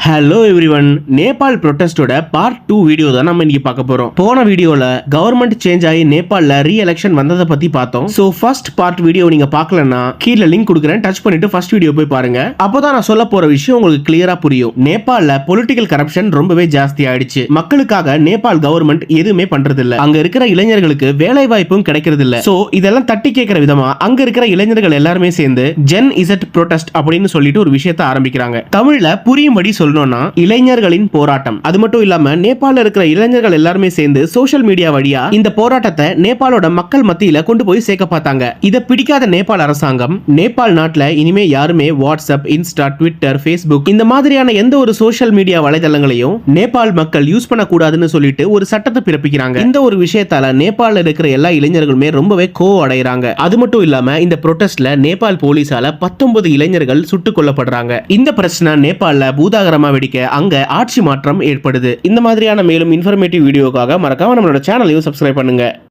Hello everyone, Nepal ப்ரொட்டஸ்டோட part 2 video தான் நம்ம இன்னைக்கு பார்க்க போறோம். போன வீடியோல கவர்மெண்ட் சேஞ்ச் ஆகி நேபாள்ல ரீ எலெக்ஷன் வந்ததை பத்தி பார்த்தோம். சோ ஃபர்ஸ்ட் பார்ட் வீடியோ நீங்க பார்க்கலன்னா கீழ லிங்க் கொடுக்குறேன், டச் பண்ணிட்டு ஃபர்ஸ்ட் வீடியோ போய் பாருங்க. அப்போதான் நான் சொல்ல போற விஷயம் உங்களுக்கு கிளியரா புரியும். நேபாள்ல பொலிட்டிக்கல் கரப்ஷன் ரொம்பவே ஜாஸ்தி ஆயிடுச்சு. மக்களுக்காக நேபாள் கவர்மெண்ட் எதுவுமே பண்றது இல்ல. அங்க இருக்கிற இளைஞர்களுக்கு வேலை வாய்ப்பும் கிடைக்கிறது இல்ல. சோ இதெல்லாம் தட்டி கேட்கிற விதமா அங்க இருக்கிற இளைஞர்கள் எல்லாருமே சேர்ந்து ஜென் இசட் ப்ரொட்டஸ்ட் அப்படின்னு சொல்லிட்டு ஒரு விஷயத்தை ஆரம்பிக்கிறாங்க. தமிழ்ல புரியும்படி இளைஞர்களின் போராட்டம். அது மட்டும் இல்லாம நேபாள இருக்கிற இளைஞர்கள் எல்லாருமே சேர்ந்து சோஷியல் மீடியா வழியா இந்த போராட்டத்தை நேபாளோட மக்கள் மத்தியில கொண்டு போய் சேர்க்க பார்த்தாங்க. இத பிடிக்காத நேபாள் அரசாங்கம் நேபாள் நாட்டுல இனிமே யாருமே வாட்ஸ்அப், இன்ஸ்டா, ட்விட்டர், ஃபேஸ்புக் இந்த மாதிரியான எந்த ஒரு சோஷியல் மீடியா வலைதளங்களையும் நேபாள் மக்கள் யூஸ் பண்ண கூடாதுன்னு சொல்லிட்டு ஒரு சட்டத்தை பிறப்பிக்கிறாங்க. இந்த ஒரு விஷயத்தால நேபாள இருக்கிற எல்லா இளைஞர்களுமே ரொம்பவே கோவம் அடைகிறாங்க. அது மட்டும் இல்லாம இந்த ப்ரொட்டஸ்ட்ல நேபாள் போலீசால 19 இளைஞர்கள் சுட்டுக் கொல்லப்படுறாங்க. இந்த பிரச்சனை நேபாள்ல பூதாகரமா வெடிக்க அங்க ஆட்சி மாற்றம் ஏற்படுது. இந்த மாதிரியான மேலும் இன்ஃபர்மேட்டிவ் வீடியோக்காக மறக்காம நம்மளோட சேனலையும் சப்ஸ்கிரைப் பண்ணுங்க.